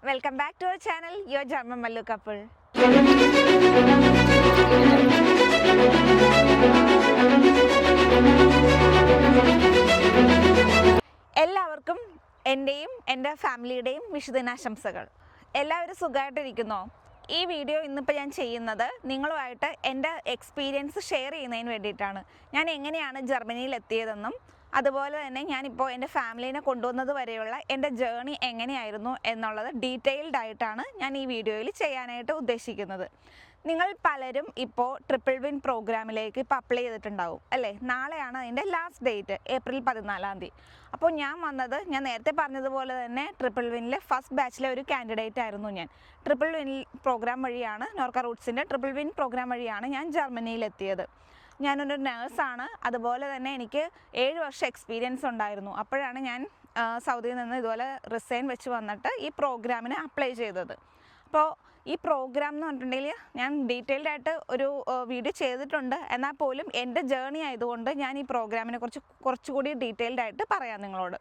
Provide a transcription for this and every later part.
Welcome back to our channel, your German Mallu couple. എല്ലാവർക്കും എൻ്റെയും എൻ്റെ ഫാമിലിയുടെയും വിഷുദിനാശംസകൾ. എല്ലാവരും സുഖമായിട്ടിരിക്കുന്നോ? ഈ വീഡിയോ ഇന്നിപ്പോൾ ഞാൻ ചെയ്യുന്നത് നിങ്ങളുമായിട്ട് എൻ്റെ എക്സ്പീരിയൻസ് ഷെയർ ചെയ്യുന്നതിന് വേണ്ടിയിട്ടാണ്. ഞാൻ എങ്ങനെയാണ് ജർമ്മനിയിൽ എത്തിയതെന്നും അതുപോലെ തന്നെ ഞാനിപ്പോൾ എൻ്റെ ഫാമിലീനെ കൊണ്ടുവന്നത് വരെയുള്ള എൻ്റെ ജേർണി എങ്ങനെയായിരുന്നു എന്നുള്ളത് ഡീറ്റെയിൽഡ് ആയിട്ടാണ് ഞാൻ ഈ വീഡിയോയിൽ ചെയ്യാനായിട്ട് ഉദ്ദേശിക്കുന്നത്. നിങ്ങൾ പലരും ഇപ്പോൾ ട്രിപ്പിൾ വിൻ പ്രോഗ്രാമിലേക്ക് ഇപ്പോൾ അപ്ലൈ ചെയ്തിട്ടുണ്ടാവും അല്ലേ? നാളെയാണ് അതിൻ്റെ ലാസ്റ്റ് ഡേറ്റ്, ഏപ്രിൽ 14 അപ്പോൾ ഞാൻ നേരത്തെ പറഞ്ഞതുപോലെ തന്നെ ട്രിപ്പിൾ വിന്നിലെ ഫസ്റ്റ് ബാച്ചിലെ ഒരു കാൻഡിഡേറ്റ് ആയിരുന്നു. ഞാൻ ട്രിപ്പിൾ വിൻ പ്രോഗ്രാം വഴിയാണ്, നോർക്ക റൂട്ട്സിൻ്റെ ട്രിപ്പിൾ വിൻ പ്രോഗ്രാം വഴിയാണ് ഞാൻ ജർമ്മനിയിലെത്തിയത്. ഞാനൊരു നേഴ്സാണ്. അതുപോലെ തന്നെ എനിക്ക് 7 വർഷം എക്സ്പീരിയൻസ് ഉണ്ടായിരുന്നു. അപ്പോഴാണ് ഞാൻ സൗദിയിൽ നിന്ന് ഇതുപോലെ റിസൈൻ വെച്ച് വന്നിട്ട് ഈ പ്രോഗ്രാമിന് അപ്ലൈ ചെയ്തത്. അപ്പോൾ ഈ പ്രോഗ്രാം എന്ന് പറഞ്ഞിട്ടുണ്ടെങ്കിൽ ഞാൻ ഡീറ്റെയിൽഡ് ആയിട്ട് ഒരു വീഡിയോ ചെയ്തിട്ടുണ്ട്. എന്നാൽ പോലും എൻ്റെ ജേർണി ആയതുകൊണ്ട് ഞാൻ ഈ പ്രോഗ്രാമിനെ കുറച്ചുകൂടി ഡീറ്റെയിൽഡ് ആയിട്ട് പറയാം നിങ്ങളോട്.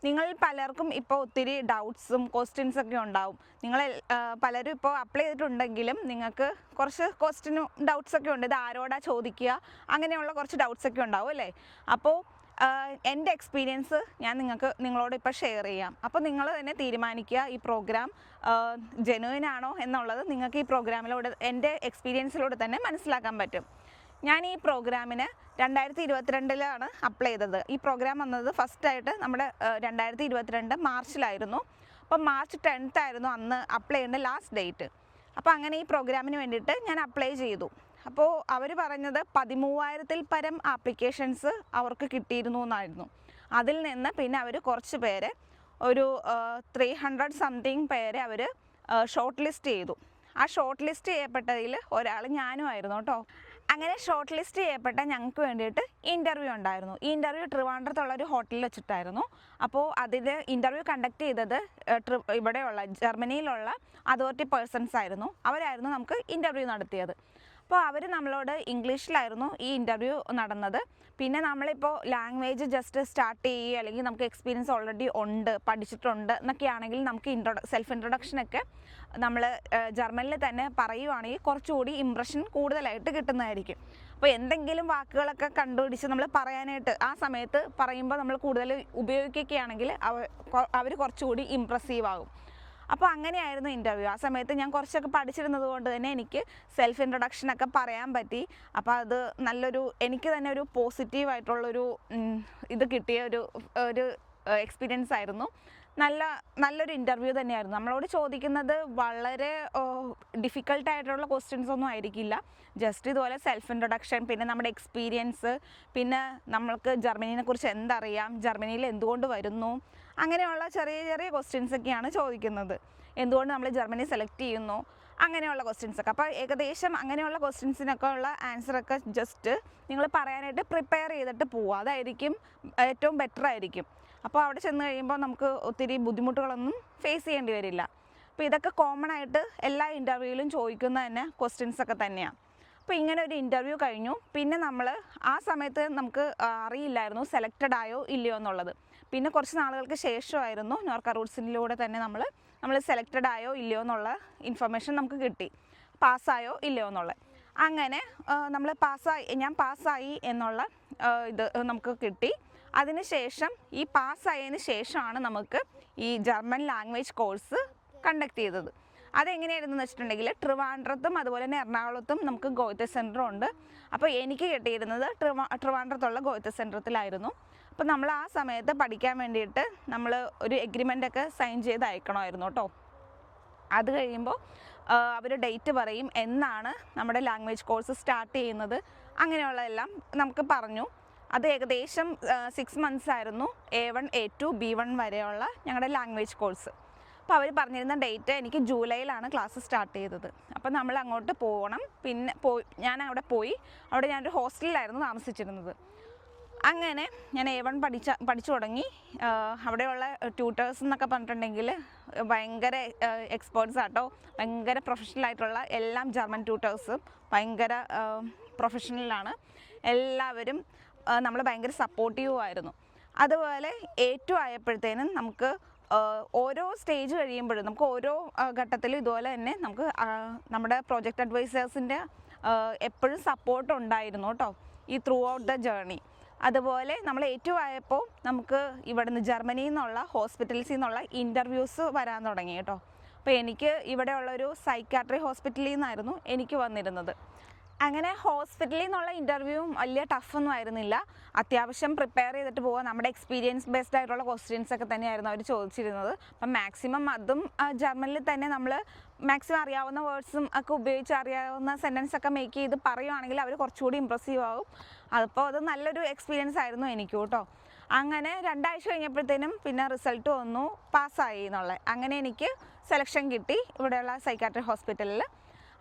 നിങ്ങൾ പലർക്കും ഇപ്പോൾ ഒത്തിരി ഡൗട്ട്സും ക്വസ്റ്റ്യൻസൊക്കെ ഉണ്ടാവും. നിങ്ങൾ പലരും ഇപ്പോൾ അപ്ലൈ ചെയ്തിട്ടുണ്ടെങ്കിലും നിങ്ങൾക്ക് കുറച്ച് ക്വസ്റ്റ്യനും ഡൗട്ട്സൊക്കെ ഉണ്ട്. ഇത് ആരോടാ ചോദിക്കുക, അങ്ങനെയുള്ള കുറച്ച് ഡൗട്ട്സൊക്കെ ഉണ്ടാവും അല്ലേ? അപ്പോൾ എൻ്റെ എക്സ്പീരിയൻസ് ഞാൻ നിങ്ങളോട് ഇപ്പോൾ ഷെയർ ചെയ്യാം. അപ്പോൾ നിങ്ങൾ തന്നെ തീരുമാനിക്കുക ഈ പ്രോഗ്രാം ജെനുവിൻ ആണോ എന്നുള്ളത്. നിങ്ങൾക്ക് ഈ പ്രോഗ്രാമിലൂടെ, എൻ്റെ എക്സ്പീരിയൻസിലൂടെ തന്നെ മനസ്സിലാക്കാൻ പറ്റും. ഞാൻ ഈ പ്രോഗ്രാമിന് 2022 അപ്ലൈ ചെയ്തത്. ഈ പ്രോഗ്രാം വന്നത് ഫസ്റ്റായിട്ട് നമ്മുടെ 2022 മാർച്ചിലായിരുന്നു. അപ്പോൾ മാർച്ച് 10 ആയിരുന്നു അന്ന് അപ്ലൈ ചെയ്യേണ്ട ലാസ്റ്റ് ഡേറ്റ്. അപ്പോൾ അങ്ങനെ ഈ പ്രോഗ്രാമിന് വേണ്ടിയിട്ട് ഞാൻ അപ്ലൈ ചെയ്തു. അപ്പോൾ അവർ പറഞ്ഞത് 13,000-ൽ പരം ആപ്ലിക്കേഷൻസ് അവർക്ക് കിട്ടിയിരുന്നു എന്നായിരുന്നു. അതിൽ നിന്ന് പിന്നെ അവർ കുറച്ച് പേരെ, ഒരു 300 സംതിങ് പേരെ അവർ ഷോർട്ട് ലിസ്റ്റ് ചെയ്തു. ആ ഷോർട്ട് ലിസ്റ്റ് ചെയ്യപ്പെട്ടതിൽ ഒരാൾ ഞാനും ആയിരുന്നു കേട്ടോ. അങ്ങനെ ഷോർട്ട് ലിസ്റ്റ് ചെയ്യപ്പെട്ട ഞങ്ങൾക്ക് വേണ്ടിയിട്ട് ഇൻ്റർവ്യൂ ഉണ്ടായിരുന്നു. ഈ ഇൻ്റർവ്യൂ ട്രിവാൻഡ്രത്തുള്ള ഒരു ഹോട്ടലിൽ വെച്ചിട്ടായിരുന്നു. അപ്പോൾ അതിൽ ഇൻ്റർവ്യൂ കണ്ടക്ട് ചെയ്തത് ഇവിടെയുള്ള ജർമ്മനിയിലുള്ള അതോറിറ്റി പേഴ്സൺസ് ആയിരുന്നു. അവരായിരുന്നു നമുക്ക് ഇൻ്റർവ്യൂ നടത്തിയത്. അപ്പോൾ അവർ നമ്മളോട് ഇംഗ്ലീഷിലായിരുന്നു ഈ ഇൻ്റർവ്യൂ നടന്നത്. പിന്നെ നമ്മളിപ്പോൾ ലാംഗ്വേജ് ജസ്റ്റ് സ്റ്റാർട്ട് ചെയ്യുക, അല്ലെങ്കിൽ നമുക്ക് എക്സ്പീരിയൻസ് ഓൾറെഡി ഉണ്ട്, പഠിച്ചിട്ടുണ്ട് എന്നൊക്കെയാണെങ്കിൽ നമുക്ക് സെൽഫ് ഇൻട്രൊഡക്ഷനൊക്കെ നമ്മൾ ജർമ്മനിൽ തന്നെ പറയുവാണെങ്കിൽ കുറച്ചുകൂടി ഇംപ്രഷൻ കൂടുതലായിട്ട് കിട്ടുന്നതായിരിക്കും. അപ്പോൾ എന്തെങ്കിലും വാക്കുകളൊക്കെ കണ്ടുപിടിച്ച് നമ്മൾ പറയാനായിട്ട് ആ സമയത്ത് പറയുമ്പോൾ നമ്മൾ കൂടുതൽ ഉപയോഗിക്കുകയാണെങ്കിൽ അവർ കുറച്ചുകൂടി ഇംപ്രസീവ് ആകും. അപ്പോൾ അങ്ങനെയായിരുന്നു ഇൻ്റർവ്യൂ. ആ സമയത്ത് ഞാൻ കുറച്ചൊക്കെ പഠിച്ചിരുന്നത് കൊണ്ട് തന്നെ എനിക്ക് സെൽഫ് ഇൻട്രൊഡക്ഷനൊക്കെ പറയാൻ പറ്റി. അപ്പോൾ അത് എനിക്ക് തന്നെ ഒരു പോസിറ്റീവായിട്ടുള്ളൊരു ഇത് കിട്ടിയ ഒരു എക്സ്പീരിയൻസ് ആയിരുന്നു. നല്ലൊരു ഇൻ്റർവ്യൂ തന്നെയായിരുന്നു. നമ്മളോട് ചോദിക്കുന്നത് വളരെ ഡിഫിക്കൽട്ടായിട്ടുള്ള ക്വസ്റ്റ്യൻസ് ഒന്നും ആയിരിക്കില്ല. ജസ്റ്റ് ഇതുപോലെ സെൽഫ് ഇൻട്രൊഡക്ഷൻ, പിന്നെ നമ്മുടെ എക്സ്പീരിയൻസ്, പിന്നെ നമ്മൾക്ക് ജർമ്മനിയെ കുറിച്ച് എന്തറിയാം, ജർമ്മനിയിൽ എന്തുകൊണ്ട് വരുന്നു, അങ്ങനെയുള്ള ചെറിയ ചെറിയ ക്വസ്റ്റ്യൻസൊക്കെയാണ് ചോദിക്കുന്നത്. എന്തുകൊണ്ട് നമ്മൾ ജർമ്മനി സെലക്ട് ചെയ്യുന്നു, അങ്ങനെയുള്ള ക്വസ്റ്റ്യൻസൊക്കെ. അപ്പോൾ ഏകദേശം അങ്ങനെയുള്ള ക്വസ്റ്റ്യൻസിനൊക്കെ ഉള്ള ആൻസറൊക്കെ ജസ്റ്റ് നിങ്ങൾ പറയാനായിട്ട് പ്രിപ്പയർ ചെയ്തിട്ട് പോവുക. അതായിരിക്കും ഏറ്റവും ബെറ്റർ ആയിരിക്കും. അപ്പോൾ അവിടെ ചെന്ന് കഴിയുമ്പോൾ നമുക്ക് ഒത്തിരി ബുദ്ധിമുട്ടുകളൊന്നും ഫേസ് ചെയ്യേണ്ടി വരില്ല. അപ്പോൾ ഇതൊക്കെ കോമൺ ആയിട്ട് എല്ലാ ഇൻ്റർവ്യൂവിലും ചോദിക്കുന്ന തന്നെ ക്വസ്റ്റ്യൻസൊക്കെ തന്നെയാണ്. അപ്പോൾ ഇങ്ങനെ ഒരു ഇൻ്റർവ്യൂ കഴിഞ്ഞു. പിന്നെ നമ്മൾ ആ സമയത്ത് നമുക്ക് അറിയില്ലായിരുന്നു സെലക്റ്റഡ് ആയോ ഇല്ലയോ എന്നുള്ളത്. പിന്നെ കുറച്ച് നാളുകൾക്ക് ശേഷമായിരുന്നു നോർക്ക റൂട്ട്സിലൂടെ തന്നെ നമ്മൾ സെലക്റ്റഡ് ആയോ ഇല്ലയോ എന്നുള്ള ഇൻഫർമേഷൻ നമുക്ക് കിട്ടി, പാസ്സായോ ഇല്ലയോ എന്നുള്ളത്. അങ്ങനെ ഞാൻ പാസ്സായി എന്നുള്ള ഇത് നമുക്ക് കിട്ടി. അതിനുശേഷം ഈ പാസ്സായതിന് ശേഷമാണ് നമുക്ക് ഈ ജർമ്മൻ ലാംഗ്വേജ് കോഴ്സ് കണ്ടക്ട് ചെയ്തത്. അതെങ്ങനെയായിരുന്നു എന്ന് വെച്ചിട്ടുണ്ടെങ്കിൽ ട്രിവാൻഡ്രത്തും അതുപോലെ തന്നെ എറണാകുളത്തും നമുക്ക് ഗോയിത്തെ സെൻറ്ററും ഉണ്ട്. അപ്പോൾ എനിക്ക് കിട്ടിയിരുന്നത് ട്രിവാൻഡ്രത്തുള്ള ഗോയിത്തെ സെൻറ്ററത്തിലായിരുന്നു. അപ്പോൾ നമ്മൾ ആ സമയത്ത് പഠിക്കാൻ വേണ്ടിയിട്ട് നമ്മൾ ഒരു എഗ്രിമെൻ്റൊക്കെ സൈൻ ചെയ്ത് അയക്കണമായിരുന്നു കേട്ടോ. അത് കഴിയുമ്പോൾ അവർ ഡേറ്റ് പറയും, എന്നാണ് നമ്മുടെ ലാംഗ്വേജ് കോഴ്സ് സ്റ്റാർട്ട് ചെയ്യുന്നത്, അങ്ങനെയുള്ളതെല്ലാം നമുക്ക് പറഞ്ഞു. അത് ഏകദേശം 6 months ആയിരുന്നു A1 A2 B1 വരെയുള്ള ഞങ്ങളുടെ ലാംഗ്വേജ് കോഴ്സ്. അപ്പോൾ അവർ പറഞ്ഞിരുന്ന ഡേറ്റ് എനിക്ക് ജൂലൈയിലാണ് ക്ലാസ് സ്റ്റാർട്ട് ചെയ്തത്. അപ്പോൾ നമ്മൾ അങ്ങോട്ട് പോകണം. പിന്നെ ഞാൻ അവിടെ ഞാനൊരു ഹോസ്റ്റലിലായിരുന്നു താമസിച്ചിരുന്നത്. അങ്ങനെ ഞാൻ A1 പഠിച്ചു തുടങ്ങി. അവിടെയുള്ള ട്യൂട്ടേഴ്സ് എന്നൊക്കെ പറഞ്ഞിട്ടുണ്ടെങ്കിൽ ഭയങ്കര എക്സ്പേർട്സ് ആട്ടോ, ഭയങ്കര പ്രൊഫഷണൽ ആയിട്ടുള്ള എല്ലാം ജർമ്മൻ ട്യൂട്ടേഴ്സും ഭയങ്കര പ്രൊഫഷണലാണ്. എല്ലാവരും നമ്മൾ ഭയങ്കര സപ്പോർട്ടീവ് ആയിരുന്നു. അതുപോലെ A2 ആയപ്പോഴത്തേനും നമുക്ക് ഓരോ സ്റ്റേജ് കഴിയുമ്പോഴും നമുക്ക് ഓരോ ഘട്ടത്തിലും ഇതുപോലെ തന്നെ നമുക്ക് നമ്മുടെ പ്രോജക്റ്റ് അഡ്വൈസേഴ്സിൻ്റെ എപ്പോഴും സപ്പോർട്ട് ഉണ്ടായിരുന്നു കേട്ടോ ഈ ത്രൂ ഔട്ട് ദ ജേർണി. അതുപോലെ നമ്മൾ ഏറ്റവും ആയപ്പോൾ നമുക്ക് ഇവിടുന്ന് ജർമ്മനിയിൽ നിന്നുള്ള ഹോസ്പിറ്റൽസിൽ നിന്നുള്ള ഇൻ്റർവ്യൂസ് വരാൻ തുടങ്ങി കേട്ടോ. അപ്പോൾ എനിക്ക് ഇവിടെയുള്ളൊരു സൈക്കാട്രി ഹോസ്പിറ്റലിൽ നിന്നായിരുന്നു എനിക്ക് വന്നിരുന്നത്. അങ്ങനെ ഹോസ്പിറ്റലിൽ നിന്നുള്ള ഇൻ്റർവ്യൂവും വലിയ ടഫൊന്നും ആയിരുന്നില്ല. അത്യാവശ്യം പ്രിപ്പയർ ചെയ്തിട്ട് പോവുക, നമ്മുടെ എക്സ്പീരിയൻസ് ബേസ്ഡ് ആയിട്ടുള്ള ക്വസ്റ്റ്യൻസ് ഒക്കെ തന്നെയായിരുന്നു അവർ ചോദിച്ചിരുന്നത്. അപ്പം മാക്സിമം അതും ജർമ്മനിൽ തന്നെ നമ്മൾ മാക്സിമം അറിയാവുന്ന വേർഡ്സും ഒക്കെ ഉപയോഗിച്ച് അറിയാവുന്ന സെൻറ്റൻസ് ഒക്കെ മേക്ക് ചെയ്ത് പറയുവാണെങ്കിൽ അവർ കുറച്ചുകൂടി ഇമ്പ്രസീവ് ആവും. അപ്പോൾ അത് നല്ലൊരു എക്സ്പീരിയൻസ് ആയിരുന്നു എനിക്ക് കേട്ടോ. അങ്ങനെ 2 ആഴ്ച കഴിഞ്ഞപ്പോഴത്തേനും പിന്നെ റിസൾട്ട് വന്നു, പാസ്സായി എന്നുള്ളത്. അങ്ങനെ എനിക്ക് സെലക്ഷൻ കിട്ടി ഇവിടെയുള്ള സൈക്കാട്രി ഹോസ്പിറ്റലിൽ.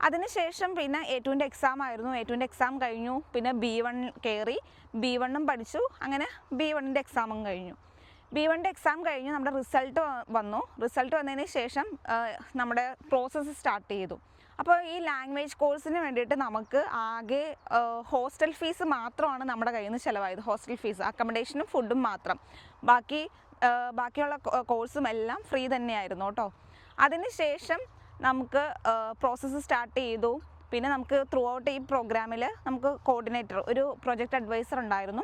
അതിനുശേഷം പിന്നെ A2ൻ്റെ എക്സാം ആയിരുന്നു. A2ൻ്റെ എക്സാം കഴിഞ്ഞു, പിന്നെ B1 കയറി, B1ഉം പഠിച്ചു. അങ്ങനെ B1ൻ്റെ എക്സാമും കഴിഞ്ഞു. B1ൻ്റെ എക്സാം കഴിഞ്ഞു, നമ്മുടെ റിസൾട്ട് വന്നു. റിസൾട്ട് വന്നതിന് ശേഷം നമ്മുടെ പ്രോസസ്സ് സ്റ്റാർട്ട് ചെയ്തു. അപ്പോൾ ഈ ലാംഗ്വേജ് കോഴ്സിന് വേണ്ടിയിട്ട് നമുക്ക് ആകെ ഹോസ്റ്റൽ ഫീസ് മാത്രമാണ് നമ്മുടെ കയ്യിൽ നിന്ന് ചിലവായത്. ഹോസ്റ്റൽ ഫീസ്, അക്കോമഡേഷനും ഫുഡും മാത്രം. ബാക്കിയുള്ള കോഴ്സും എല്ലാം ഫ്രീ തന്നെയായിരുന്നു കേട്ടോ. അതിനുശേഷം നമുക്ക് പ്രോസസ്സ് സ്റ്റാർട്ട് ചെയ്തു. പിന്നെ നമുക്ക് ത്രൂ ഔട്ട് ഈ പ്രോഗ്രാമിൽ നമുക്ക് കോർഡിനേറ്റർ, ഒരു പ്രൊജക്റ്റ് അഡ്വൈസർ ഉണ്ടായിരുന്നു.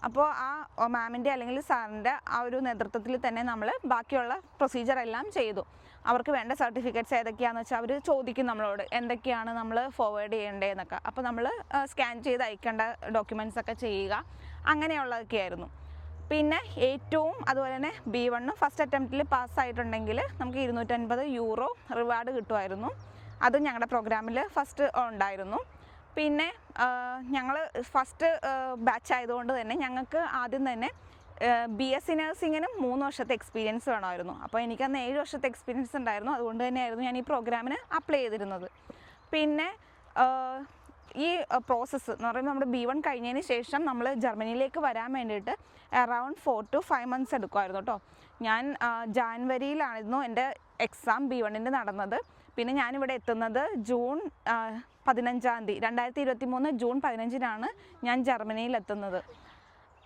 അപ്പോൾ ആ മാമിൻ്റെ അല്ലെങ്കിൽ സാറിൻ്റെ ആ ഒരു നേതൃത്വത്തിൽ തന്നെ നമ്മൾ ബാക്കിയുള്ള പ്രൊസീജിയർ എല്ലാം ചെയ്തു. അവർക്ക് വേണ്ട സർട്ടിഫിക്കറ്റ്സ് ഏതൊക്കെയാണെന്ന് വെച്ചാൽ അവർ ചോദിക്കും നമ്മളോട്, എന്തൊക്കെയാണ് നമ്മൾ ഫോർവേഡ് ചെയ്യേണ്ടതെന്നൊക്കെ. അപ്പോൾ നമ്മൾ സ്കാൻ ചെയ്ത് അയക്കേണ്ട ഡോക്യുമെൻറ്റ്സ് ഒക്കെ ചെയ്യുക, അങ്ങനെയുള്ളതൊക്കെയായിരുന്നു. പിന്നെ ഏറ്റവും അതുപോലെ തന്നെ B1 ഫസ്റ്റ് അറ്റംപ്റ്റിൽ പാസ്സായിട്ടുണ്ടെങ്കിൽ നമുക്ക് €250 റിവാർഡ് കിട്ടുമായിരുന്നു. അത് ഞങ്ങളുടെ പ്രോഗ്രാമിൽ ഫസ്റ്റ് ഉണ്ടായിരുന്നു. പിന്നെ ഞങ്ങൾ ഫസ്റ്റ് ബാച്ച് ആയതുകൊണ്ട് തന്നെ ഞങ്ങൾക്ക് ആദ്യം തന്നെ BSc നഴ്സിങ്ങിനും 3 വർഷത്തെ എക്സ്പീരിയൻസ് വേണമായിരുന്നു. അപ്പോൾ എനിക്കന്ന് 7 വർഷത്തെ എക്സ്പീരിയൻസ് ഉണ്ടായിരുന്നു. അതുകൊണ്ട് തന്നെയായിരുന്നു ഞാൻ ഈ പ്രോഗ്രാമിന് അപ്ലൈ ചെയ്തിരുന്നത്. പിന്നെ ഈ പ്രോസസ്സ് എന്ന് പറയുമ്പോൾ നമ്മുടെ B1 കഴിഞ്ഞതിന് ശേഷം നമ്മൾ ജർമ്മനിയിലേക്ക് വരാൻ വേണ്ടിയിട്ട് അറൗണ്ട് 4 to 5 months എടുക്കുമായിരുന്നു കേട്ടോ. ഞാൻ ജാനുവരിയിലായിരുന്നു എൻ്റെ എക്സാം B1ൻ്റെ നടന്നത്. പിന്നെ ഞാനിവിടെ എത്തുന്നത് ജൂൺ 15 2023 ജൂൺ 15 ഞാൻ ജർമ്മനിയിലെത്തുന്നത്.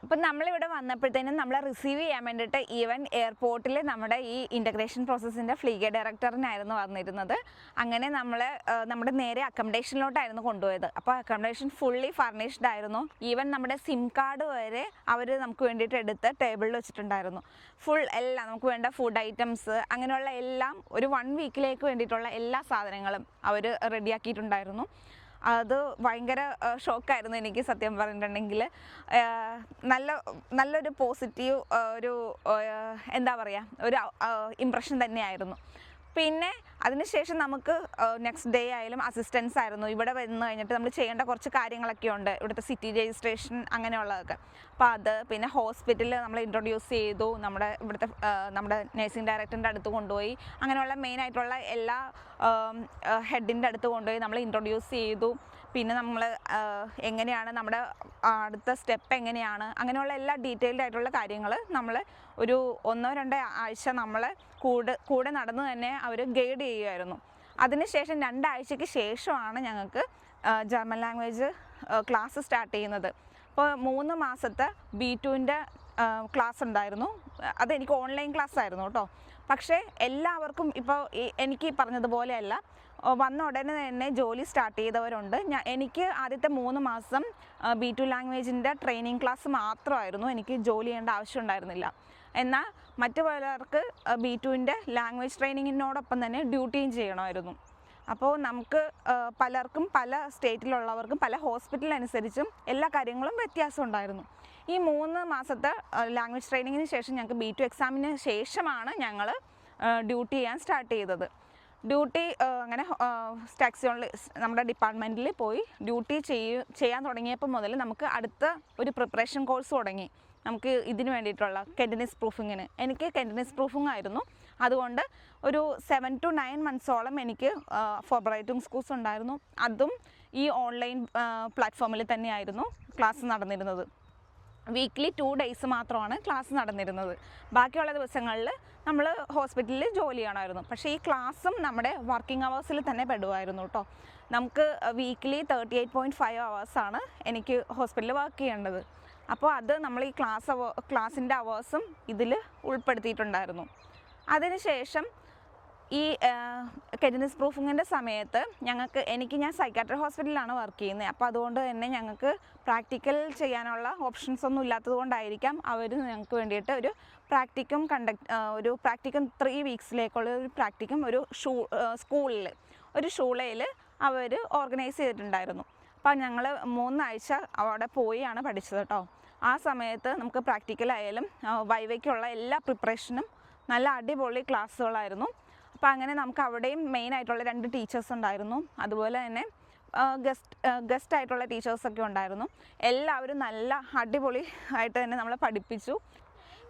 അപ്പം നമ്മളിവിടെ വന്നപ്പോഴത്തേനും നമ്മളെ റിസീവ് ചെയ്യാൻ വേണ്ടിയിട്ട് ഈവൻ എയർപോർട്ടിൽ നമ്മുടെ ഈ ഇൻ്റഗ്രേഷൻ പ്രോസസ്സിൻ്റെ ഫ്ലീഗ ഡയറക്ടറിനായിരുന്നു വന്നിരുന്നത്. അങ്ങനെ നമ്മുടെ നേരെ അക്കോമഡേഷനിലോട്ടായിരുന്നു കൊണ്ടുപോയത്. അപ്പോൾ അക്കോമഡേഷൻ ഫുള്ളി ഫർണിഷ്ഡ് ആയിരുന്നു. ഈവൻ നമ്മുടെ സിം കാർഡ് വരെ അവർ നമുക്ക് വേണ്ടിയിട്ട് എടുത്ത് ടേബിളിൽ വെച്ചിട്ടുണ്ടായിരുന്നു. ഫുൾ എല്ലാം നമുക്ക് വേണ്ട ഫുഡ് ഐറ്റംസ് അങ്ങനെയുള്ള എല്ലാം ഒരു 1 വീക്കിലേക്ക് വേണ്ടിയിട്ടുള്ള എല്ലാ സാധനങ്ങളും അവർ റെഡിയാക്കിയിട്ടുണ്ടായിരുന്നു. അത് ഭയങ്കര ഷോക്കായിരുന്നു എനിക്ക് സത്യം പറഞ്ഞിട്ടുണ്ടെങ്കിൽ. നല്ലൊരു പോസിറ്റീവ് ഒരു എന്താ പറയുക ഒരു ഇമ്പ്രഷൻ തന്നെയായിരുന്നു. പിന്നെ അതിനുശേഷം നമുക്ക് നെക്സ്റ്റ് ഡേ ആയാലും അസിസ്റ്റൻസ് ആയിരുന്നു. ഇവിടെ വന്നു കഴിഞ്ഞിട്ട് നമ്മൾ ചെയ്യേണ്ട കുറച്ച് കാര്യങ്ങളൊക്കെ ഉണ്ട്, ഇവിടുത്തെ സിറ്റി രജിസ്ട്രേഷൻ അങ്ങനെയുള്ളതൊക്കെ. അപ്പോൾ അത് പിന്നെ ഹോസ്പിറ്റലിൽ നമ്മൾ ഇൻട്രൊഡ്യൂസ് ചെയ്തു, നമ്മുടെ നഴ്സിംഗ് ഡയറക്ടറിൻ്റെ അടുത്ത് കൊണ്ടുപോയി, അങ്ങനെയുള്ള മെയിനായിട്ടുള്ള എല്ലാ ഹെഡിൻ്റെ അടുത്ത് കൊണ്ടുപോയി നമ്മൾ ഇൻട്രൊഡ്യൂസ് ചെയ്തു. പിന്നെ നമ്മൾ എങ്ങനെയാണ് നമ്മുടെ അടുത്ത സ്റ്റെപ്പ് എങ്ങനെയാണ് അങ്ങനെയുള്ള എല്ലാ ഡീറ്റെയിൽഡ് ആയിട്ടുള്ള കാര്യങ്ങൾ നമ്മൾ ഒരു 1-2 ആഴ്ച നമ്മൾ കൂടെ നടന്ന് തന്നെ അവർ ഗൈഡ് ചെയ്യുമായിരുന്നു. അതിനുശേഷം 2 ആഴ്ചയ്ക്ക് ശേഷമാണ് ഞങ്ങൾക്ക് ജർമ്മൻ ലാംഗ്വേജ് ക്ലാസ് സ്റ്റാർട്ട് ചെയ്യുന്നത്. അപ്പോൾ 3 മാസത്തെ B2ൻ്റെ ക്ലാസ് ഉണ്ടായിരുന്നു. അതെനിക്ക് ഓൺലൈൻ ക്ലാസ് ആയിരുന്നു കേട്ടോ. പക്ഷേ എല്ലാവർക്കും ഇപ്പോൾ എനിക്ക് പറഞ്ഞതുപോലെയല്ല, വന്ന ഉടനെ തന്നെ ജോലി സ്റ്റാർട്ട് ചെയ്തവരുണ്ട്. എനിക്ക് ആദ്യത്തെ 3 മാസം B2 ലാംഗ്വേജിൻ്റെ ട്രെയിനിങ് ക്ലാസ് മാത്രമായിരുന്നു, എനിക്ക് ജോലി ചെയ്യേണ്ട ആവശ്യം ഉണ്ടായിരുന്നില്ല. എന്നാൽ മറ്റു പലർക്ക് B2ൻ്റെ ലാംഗ്വേജ് ട്രെയിനിങ്ങിനോടൊപ്പം തന്നെ ഡ്യൂട്ടിയും ചെയ്യണമായിരുന്നു. അപ്പോൾ നമുക്ക് പലർക്കും പല സ്റ്റേറ്റിലുള്ളവർക്കും പല ഹോസ്പിറ്റലനുസരിച്ചും എല്ലാ കാര്യങ്ങളും വ്യത്യാസം ഉണ്ടായിരുന്നു. ഈ 3 മാസത്തെ ലാംഗ്വേജ് ട്രെയിനിങ്ങിന് ശേഷം ഞങ്ങൾക്ക് B2 എക്സാമിന് ശേഷമാണ് ഞങ്ങൾ ഡ്യൂട്ടി ചെയ്യാൻ സ്റ്റാർട്ട് ചെയ്തത്. ഡ്യൂട്ടി അങ്ങനെ സ്റ്റാക്സിയോണിൽ നമ്മുടെ ഡിപ്പാർട്ട്മെൻറ്റിൽ പോയി ഡ്യൂട്ടി ചെയ്യാൻ തുടങ്ങിയപ്പോൾ മുതൽ നമുക്ക് അടുത്ത ഒരു പ്രിപ്പറേഷൻ കോഴ്സ് തുടങ്ങി. നമുക്ക് ഇതിന് വേണ്ടിയിട്ടുള്ള കെൻറ്റനീസ് പ്രൂഫിങ്ങിന്, എനിക്ക് കെൻറ്റനീസ് പ്രൂഫിംഗ് ആയിരുന്നു. അതുകൊണ്ട് ഒരു 7 to 9 months എനിക്ക് ഫോർബറൈറ്റിംഗ് സ്കൂൾസ് ഉണ്ടായിരുന്നു. അതും ഈ ഓൺലൈൻ പ്ലാറ്റ്ഫോമിൽ തന്നെയായിരുന്നു ക്ലാസ് നടന്നിരുന്നത്. വീക്ക്ലി 2 days മാത്രമാണ് ക്ലാസ് നടന്നിരുന്നത്. ബാക്കിയുള്ള ദിവസങ്ങളിൽ നമ്മൾ ഹോസ്പിറ്റലിൽ ജോലി ചെയ്യണമായിരുന്നു. പക്ഷേ ഈ ക്ലാസ്സും നമ്മുടെ വർക്കിംഗ് അവേഴ്സിൽ തന്നെ പെടുമായിരുന്നു കേട്ടോ. നമുക്ക് വീക്ക്ലി 38.5 hours എനിക്ക് ഹോസ്പിറ്റലിൽ വർക്ക് ചെയ്യേണ്ടത്. അപ്പോൾ അത് നമ്മൾ ഈ ക്ലാസ്സിൻ്റെ അവേഴ്സും ഇതിൽ ഉൾപ്പെടുത്തിയിട്ടുണ്ടായിരുന്നു. അതിനുശേഷം ഈ കെറ്റിനസ് പ്രൂഫിങ്ങിൻ്റെ സമയത്ത് ഞാൻ സൈക്കാട്രി ഹോസ്പിറ്റലിലാണ് വർക്ക് ചെയ്യുന്നത്. അപ്പോൾ അതുകൊണ്ട് തന്നെ ഞങ്ങൾക്ക് പ്രാക്ടിക്കൽ ചെയ്യാനുള്ള ഓപ്ഷൻസ് ഒന്നും ഇല്ലാത്തത് കൊണ്ടായിരിക്കാം അവർ ഞങ്ങൾക്ക് വേണ്ടിയിട്ട് ഒരു പ്രാക്ടിക്കം 3 വീക്സിലേക്കുള്ള ഒരു പ്രാക്ടിക്കം ഒരു ഷൂളയിൽ അവർ ഓർഗനൈസ് ചെയ്തിട്ടുണ്ടായിരുന്നു. അപ്പോൾ ഞങ്ങൾ 3 ആഴ്ച അവിടെ പോയാണ് പഠിച്ചത് കേട്ടോ. ആ സമയത്ത് നമുക്ക് പ്രാക്ടിക്കലായാലും വൈവയ്ക്കുള്ള എല്ലാ പ്രിപ്പറേഷനും നല്ല അടിപൊളി ക്ലാസ്സുകളായിരുന്നു. അപ്പോൾ അങ്ങനെ നമുക്ക് അവിടെയും മെയിനായിട്ടുള്ള 2 ടീച്ചേഴ്സ് ഉണ്ടായിരുന്നു. അതുപോലെ തന്നെ ഗസ്റ്റ് ആയിട്ടുള്ള ടീച്ചേഴ്സൊക്കെ ഉണ്ടായിരുന്നു. എല്ലാവരും നല്ല അടിപൊളി ആയിട്ട് തന്നെ നമ്മളെ പഠിപ്പിച്ചു.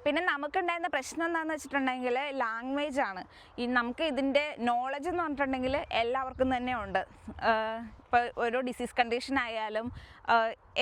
പിന്നെ നമുക്കുണ്ടായിരുന്ന പ്രശ്നം എന്താണെന്ന് വെച്ചിട്ടുണ്ടെങ്കിൽ ലാംഗ്വേജ് ആണ്. നമുക്ക് ഇതിൻ്റെ നോളജ് എന്ന് പറഞ്ഞിട്ടുണ്ടെങ്കിൽ എല്ലാവർക്കും തന്നെ ഉണ്ട്. ഇപ്പോൾ ഓരോ ഡിസീസ് കണ്ടീഷൻ ആയാലും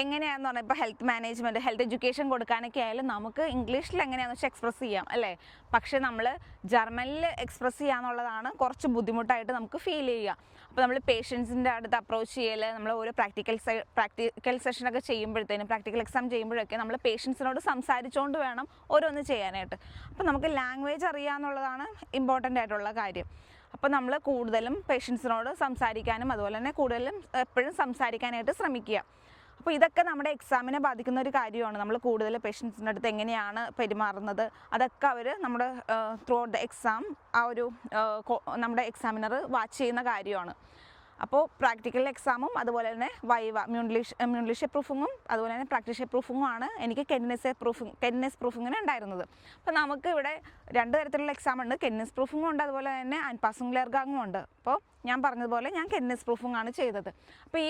എങ്ങനെയാണെന്ന് പറഞ്ഞാൽ ഇപ്പോൾ ഹെൽത്ത് മാനേജ്മെൻറ്റ്, ഹെൽത്ത് എഡ്യൂക്കേഷൻ കൊടുക്കാനൊക്കെ ആയാലും നമുക്ക് ഇംഗ്ലീഷിൽ എങ്ങനെയാണെന്ന് വെച്ചാൽ എക്സ്പ്രസ് ചെയ്യാം അല്ലേ. പക്ഷേ നമ്മൾ ജർമ്മനിൽ എക്സ്പ്രസ് ചെയ്യാന്നുള്ളതാണ് കുറച്ച് ബുദ്ധിമുട്ടായിട്ട് നമുക്ക് ഫീൽ ചെയ്യുക. അപ്പോൾ നമ്മൾ പേഷ്യൻസിൻ്റെ അടുത്ത് അപ്രോച്ച് ചെയ്യൽ, നമ്മൾ ഓരോ പ്രാക്ടിക്കൽ സെഷനൊക്കെ ചെയ്യുമ്പോഴത്തേനും, പ്രാക്ടിക്കൽ എക്സാം ചെയ്യുമ്പോഴൊക്കെ നമ്മൾ പേഷ്യൻസിനോട് സംസാരിച്ചുകൊണ്ട് വേണം ഓരോന്ന് ചെയ്യാനായിട്ട്. അപ്പോൾ നമുക്ക് ലാംഗ്വേജ് അറിയാമെന്നുള്ളതാണ് ഇമ്പോർട്ടൻ്റ് ആയിട്ടുള്ള കാര്യം. അപ്പോൾ നമ്മൾ കൂടുതലും പേഷ്യൻസിനോട് സംസാരിക്കാനും അതുപോലെ തന്നെ കൂടുതലും എപ്പോഴും സംസാരിക്കാനായിട്ട് ശ്രമിക്കുക. അപ്പോൾ ഇതൊക്കെ നമ്മുടെ എക്സാമിനെ ബാധിക്കുന്ന ഒരു കാര്യമാണ്. നമ്മൾ കൂടുതൽ പേഷ്യൻസിൻ്റെ അടുത്ത് എങ്ങനെയാണ് പെരുമാറുന്നത് അതൊക്കെ അവർ നമ്മുടെ ത്രൂ ഔട്ട് ദ എക്സാം നമ്മുടെ എക്സാമിനർ വാച്ച് ചെയ്യുന്ന കാര്യമാണ്. അപ്പോൾ പ്രാക്ടിക്കൽ എക്സാമും അതുപോലെ തന്നെ വൈവ മ്യൂൺലിഷെ പ്രൂഫിങ്ങും അതുപോലെ തന്നെ പ്രാക്ടീഷെ പ്രൂഫിങ്ങും ആണ് എനിക്ക് കെറ്റിനസ് പ്രൂഫിങ്ങിന് ഉണ്ടായിരുന്നത്. അപ്പോൾ നമുക്ക് ഇവിടെ 2 തരത്തിലുള്ള എക്സാം ഉണ്ട്. കെറ്റിനസ് പ്രൂഫിങ്ങും ഉണ്ട്, അതുപോലെ തന്നെ ആൻപാസിംഗ് ലെർഗാങ്ങും ഉണ്ട്. അപ്പോൾ ഞാൻ പറഞ്ഞതുപോലെ ഞാൻ കെറ്റിനസ് പ്രൂഫിംഗ് ആണ് ചെയ്തത്. അപ്പോൾ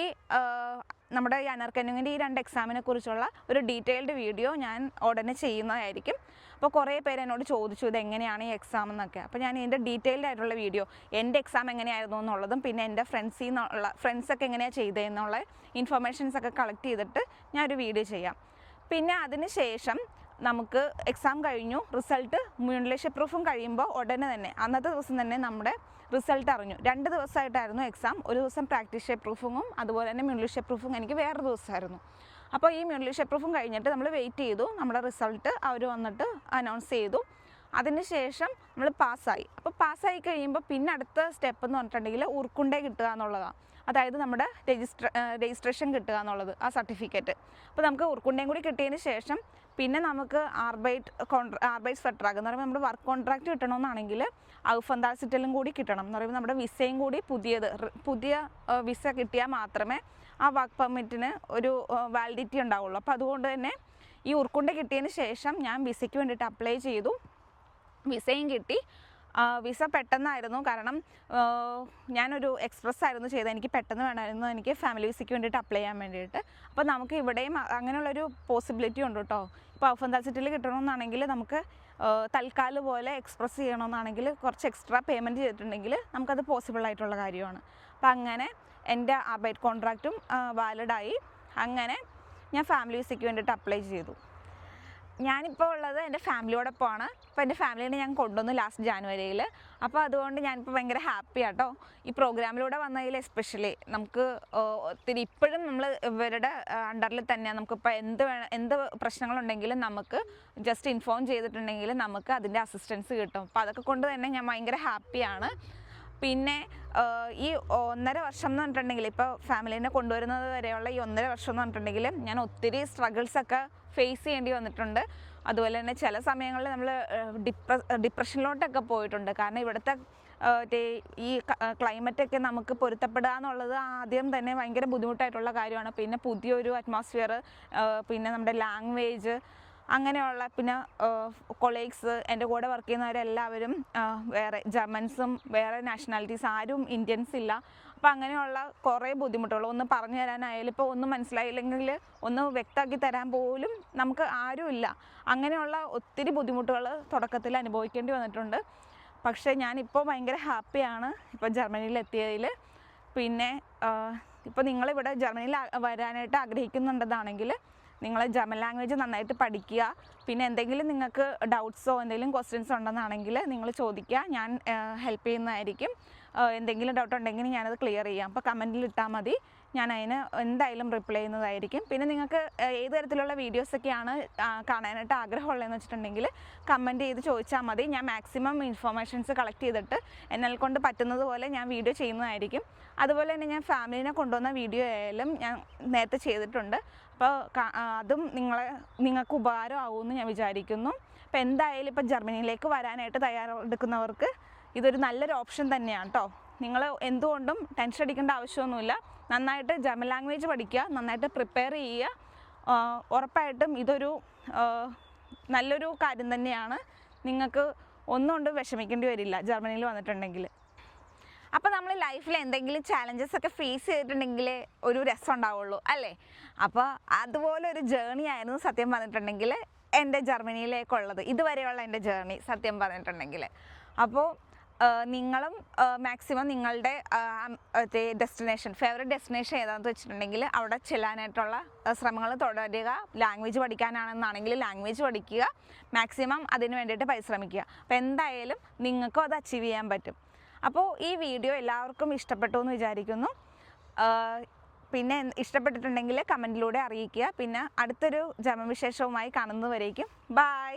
നമ്മുടെ ഈ അനർക്കനുവിൻ്റെ ഈ 2 എക്സാമിനെ കുറിച്ചുള്ള ഒരു ഡീറ്റെയിൽഡ് വീഡിയോ ഞാൻ ഉടനെ ചെയ്യുന്നതായിരിക്കും. അപ്പോൾ കുറേ പേര് എന്നോട് ചോദിച്ചു ഇതെങ്ങനെയാണ് ഈ എക്സാം എന്നൊക്കെ. അപ്പോൾ ഞാൻ ഇതിൻ്റെ ഡീറ്റെയിൽഡ് ആയിട്ടുള്ള വീഡിയോ, എൻ്റെ എക്സാം എങ്ങനെയായിരുന്നു എന്നുള്ളതും പിന്നെ എൻ്റെ ഫ്രണ്ട്സൊക്കെ എങ്ങനെയാണ് ചെയ്തതെന്നുള്ള ഇൻഫർമേഷൻസൊക്കെ കളക്ട് ചെയ്തിട്ട് ഞാനൊരു വീഡിയോ ചെയ്യാം. പിന്നെ അതിന് ശേഷം നമുക്ക് എക്സാം കഴിഞ്ഞു, റിസൾട്ട് മ്യൂൺലിഷെ പ്രൂഫും കഴിയുമ്പോൾ ഉടനെ തന്നെ അന്നത്തെ ദിവസം തന്നെ നമ്മുടെ റിസൾട്ട് അറിഞ്ഞു. 2 ദിവസമായിട്ടായിരുന്നു എക്സാം. ഒരു ദിവസം പ്രാക്ടീഷെ പ്രൂഫിങ്ങും അതുപോലെ തന്നെ മ്യൂൺലിഷെ പ്രൂഫും എനിക്ക് വേറെ ദിവസമായിരുന്നു. അപ്പോൾ ഈ മ്യൂൺലിഷെ പ്രൂഫും കഴിഞ്ഞിട്ട് നമ്മൾ വെയിറ്റ് ചെയ്തു. നമ്മുടെ റിസൾട്ട് അവർ വന്നിട്ട് അനൗൺസ് ചെയ്തു. അതിനുശേഷം നമ്മൾ പാസ്സായി. അപ്പോൾ പാസ്സായി കഴിയുമ്പോൾ പിന്നെ അടുത്ത സ്റ്റെപ്പ് എന്ന് പറഞ്ഞിട്ടുണ്ടെങ്കിൽ ഉർക്കുണ്ടേ കിട്ടുക എന്നുള്ളതാണ്. അതായത് നമ്മുടെ രജിസ്ട്രേഷൻ കിട്ടുക എന്നുള്ളത്, ആ സർട്ടിഫിക്കറ്റ്. അപ്പോൾ നമുക്ക് ഉർക്കുണ്ടയും കൂടി കിട്ടിയതിന് ശേഷം പിന്നെ നമുക്ക് ആർബൈറ്റ്സ് ഫെട്രാഗ് എന്ന് പറയുമ്പോൾ നമ്മുടെ വർക്ക് കോൺട്രാക്റ്റ് കിട്ടണമെന്നാണെങ്കിൽ ഔഫന്താസിറ്റലും കൂടി കിട്ടണം എന്ന് പറയുമ്പോൾ നമ്മുടെ വിസയും കൂടി പുതിയ വിസ കിട്ടിയാൽ മാത്രമേ ആ വർക്ക് പെർമിറ്റിന് ഒരു വാലിഡിറ്റി ഉണ്ടാവുള്ളൂ. അപ്പോൾ അതുകൊണ്ട് തന്നെ ഈ ഉർക്കുണ്ട കിട്ടിയതിന് ശേഷം ഞാൻ വിസയ്ക്ക് വേണ്ടിയിട്ട് അപ്ലൈ ചെയ്തു. വിസയും കിട്ടി. വിസ പെട്ടെന്നായിരുന്നു, കാരണം ഞാനൊരു എക്സ്പ്രസ് ആയിരുന്നു ചെയ്തത്. എനിക്ക് പെട്ടെന്ന് വേണമായിരുന്നു എനിക്ക് ഫാമിലി വിസയ്ക്ക് വേണ്ടിയിട്ട് അപ്ലൈ ചെയ്യാൻ വേണ്ടിയിട്ട്. അപ്പോൾ നമുക്ക് ഇവിടെയും അങ്ങനെയുള്ളൊരു പോസിബിലിറ്റി ഉണ്ട് കേട്ടോ. ഇപ്പോൾ ഔഫന്താസിറ്റിയിൽ കിട്ടണമെന്നാണെങ്കിൽ നമുക്ക് തൽക്കാലം പോലെ എക്സ്പ്രസ് ചെയ്യണമെന്നാണെങ്കിൽ കുറച്ച് എക്സ്ട്രാ പേയ്മെൻറ്റ് ചെയ്തിട്ടുണ്ടെങ്കിൽ നമുക്കത് പോസിബിൾ ആയിട്ടുള്ള കാര്യമാണ്. അപ്പോൾ അങ്ങനെ എൻ്റെ ആർബൈറ്റ് കോൺട്രാക്റ്റും വാലിഡായി. അങ്ങനെ ഞാൻ ഫാമിലി വിസയ്ക്ക് വേണ്ടിയിട്ട് അപ്ലൈ ചെയ്തു. ഞാനിപ്പോൾ ഉള്ളത് എൻ്റെ ഫാമിലിയോടൊപ്പമാണ്. അപ്പോൾ എൻ്റെ ഫാമിലീനെ ഞാൻ കൊണ്ടുവന്നു ലാസ്റ്റ് ജാനുവരിയിൽ. അപ്പോൾ അതുകൊണ്ട് ഞാനിപ്പോൾ ഭയങ്കര ഹാപ്പി ആട്ടോ ഈ പ്രോഗ്രാമിലൂടെ വന്നതിൽ. എസ്പെഷ്യലി നമുക്ക് ഒത്തിരി ഇപ്പോഴും നമ്മൾ ഇവരുടെ അണ്ടറിൽ തന്നെയാണ്. നമുക്കിപ്പോൾ എന്ത് പ്രശ്നങ്ങളുണ്ടെങ്കിലും നമുക്ക് ജസ്റ്റ് ഇൻഫോം ചെയ്തിട്ടുണ്ടെങ്കിൽ നമുക്ക് അതിൻ്റെ അസിസ്റ്റൻസ് കിട്ടും. അപ്പോൾ അതൊക്കെ കൊണ്ട് തന്നെ ഞാൻ ഭയങ്കര ഹാപ്പിയാണ്. പിന്നെ ഈ 1.5 വർഷം എന്ന് പറഞ്ഞിട്ടുണ്ടെങ്കിൽ, ഇപ്പോൾ ഫാമിലീനെ കൊണ്ടുവരുന്നത് വരെയുള്ള ഈ 1.5 വർഷം എന്ന് പറഞ്ഞിട്ടുണ്ടെങ്കിൽ ഞാൻ ഒത്തിരി സ്ട്രഗിൾസൊക്കെ ഫേസ് ചെയ്യേണ്ടി വന്നിട്ടുണ്ട്. അതുപോലെ തന്നെ ചില സമയങ്ങളിൽ നമ്മൾ ഡിപ്രഷനിലോട്ടൊക്കെ പോയിട്ടുണ്ട്. കാരണം ഇവിടുത്തെ ഈ ക്ലൈമറ്റൊക്കെ നമുക്ക് പൊരുത്തപ്പെടുക എന്നുള്ളത് ആദ്യം തന്നെ ഭയങ്കര ബുദ്ധിമുട്ടായിട്ടുള്ള കാര്യമാണ്. പിന്നെ പുതിയൊരു അറ്റ്മോസ്ഫിയർ, പിന്നെ നമ്മുടെ ലാംഗ്വേജ്, അങ്ങനെയുള്ള പിന്നെ കൊളീഗ്സ്, എൻ്റെ കൂടെ വർക്ക് ചെയ്യുന്നവരെല്ലാവരും വേറെ ജർമ്മൻസും വേറെ നാഷണാലിറ്റീസ്, ആരും ഇന്ത്യൻസ് ഇല്ല. അപ്പോൾ അങ്ങനെയുള്ള കുറേ ബുദ്ധിമുട്ടുകൾ, ഒന്ന് പറഞ്ഞു തരാനായാലും ഇപ്പോൾ ഒന്നും മനസ്സിലായില്ലെങ്കിൽ ഒന്ന് വ്യക്തമാക്കി തരാൻ പോലും നമുക്ക് ആരുമില്ല. അങ്ങനെയുള്ള ഒത്തിരി ബുദ്ധിമുട്ടുകൾ തുടക്കത്തിൽ അനുഭവിക്കേണ്ടി വന്നിട്ടുണ്ട്. പക്ഷേ ഞാനിപ്പോൾ ഭയങ്കര ഹാപ്പിയാണ് ഇപ്പോൾ ജർമ്മനിയിലെത്തിയതിൽ. പിന്നെ ഇപ്പോൾ നിങ്ങളിവിടെ ജർമ്മനിയിൽ വരാനായിട്ട് ആഗ്രഹിക്കുന്നുണ്ടെന്നാണെങ്കിൽ നിങ്ങൾ ജർമ്മൻ ലാംഗ്വേജ് നന്നായിട്ട് പഠിക്കുക. പിന്നെ എന്തെങ്കിലും നിങ്ങൾക്ക് ഡൗട്ട്സോ എന്തെങ്കിലും ക്വസ്റ്റ്യൻസോ ഉണ്ടെന്നാണെങ്കിൽ നിങ്ങൾ ചോദിക്കുക, ഞാൻ ഹെൽപ്പ് ചെയ്യുന്നതായിരിക്കും. എന്തെങ്കിലും ഡൗട്ട് ഉണ്ടെങ്കിൽ ഞാനത് ക്ലിയർ ചെയ്യാം. അപ്പോൾ കമൻറ്റിൽ ഇട്ടാൽ മതി, ഞാൻ അതിന് എന്തായാലും റിപ്ലൈ ചെയ്യുന്നതായിരിക്കും. പിന്നെ നിങ്ങൾക്ക് ഏത് തരത്തിലുള്ള വീഡിയോസൊക്കെയാണ് കാണാനായിട്ട് ആഗ്രഹമുള്ളതെന്ന് വെച്ചിട്ടുണ്ടെങ്കിൽ കമൻറ്റ് ചെയ്ത് ചോദിച്ചാൽ മതി. ഞാൻ മാക്സിമം ഇൻഫോർമേഷൻസ് കളക്ട് ചെയ്തിട്ട് എന്നാൽ കൊണ്ട് പറ്റുന്നത് പോലെ ഞാൻ വീഡിയോ ചെയ്യുന്നതായിരിക്കും. അതുപോലെ തന്നെ ഞാൻ ഫാമിലിനെ കൊണ്ടുവന്ന വീഡിയോ ആയാലും ഞാൻ നേരത്തെ ചെയ്തിട്ടുണ്ട്. അപ്പോൾ അതും നിങ്ങൾക്ക് ഉപകാരമാകുമെന്ന് ഞാൻ വിചാരിക്കുന്നു. അപ്പോൾ എന്തായാലും ഇപ്പോൾ ജർമ്മനിയിലേക്ക് വരാനായിട്ട് തയ്യാറെടുക്കുന്നവർക്ക് ഇതൊരു നല്ലൊരു ഓപ്ഷൻ തന്നെയാണ് കേട്ടോ. നിങ്ങൾ എന്തുകൊണ്ടും ടെൻഷൻ അടിക്കേണ്ട ആവശ്യമൊന്നുമില്ല. നന്നായിട്ട് ജർമ്മൻ ലാംഗ്വേജ് പഠിക്കുക, നന്നായിട്ട് പ്രിപ്പയർ ചെയ്യുക. ഉറപ്പായിട്ടും ഇതൊരു നല്ലൊരു കാര്യം തന്നെയാണ്. നിങ്ങൾക്ക് ഒന്നുകൊണ്ടും വിഷമിക്കേണ്ടി വരില്ല ജർമ്മനിയിൽ വന്നിട്ടുണ്ടെങ്കിൽ. അപ്പോൾ നമ്മൾ ലൈഫിൽ എന്തെങ്കിലും ചാലഞ്ചസ് ഒക്കെ ഫേസ് ചെയ്തിട്ടുണ്ടെങ്കിൽ ഒരു രസം ഉണ്ടാവുള്ളൂ അല്ലേ? അപ്പോൾ അതുപോലെ ഒരു ജേർണി ആയിരുന്നു സത്യം പറഞ്ഞിട്ടുണ്ടെങ്കിൽ എൻ്റെ ജർമ്മനിയിലേക്കുള്ളത്, ഇതുവരെയുള്ള എൻ്റെ ജേർണി സത്യം പറഞ്ഞിട്ടുണ്ടെങ്കിൽ. അപ്പോൾ നിങ്ങളും മാക്സിമം നിങ്ങളുടെ ഫേവറേറ്റ് ഡെസ്റ്റിനേഷൻ ഏതാണെന്ന് വെച്ചിട്ടുണ്ടെങ്കിൽ അവിടെ ചെല്ലാനായിട്ടുള്ള ശ്രമങ്ങൾ തുടരുക. ലാംഗ്വേജ് പഠിക്കാനാണെന്നാണെങ്കിൽ ലാംഗ്വേജ് പഠിക്കുക, മാക്സിമം അതിന് വേണ്ടിയിട്ട് പരിശ്രമിക്കുക. അപ്പോൾ എന്തായാലും നിങ്ങൾക്കും അത് അച്ചീവ് ചെയ്യാൻ പറ്റും. അപ്പോൾ ഈ വീഡിയോ എല്ലാവർക്കും ഇഷ്ടപ്പെട്ടു എന്ന് വിചാരിക്കുന്നു. പിന്നെ ഇഷ്ടപ്പെട്ടിട്ടുണ്ടെങ്കിൽ കമൻറ്റിലൂടെ അറിയിക്കുക. പിന്നെ അടുത്തൊരു ജർമ്മൻ വിശേഷവുമായി കാണുന്നതുവരേക്കും ബൈ.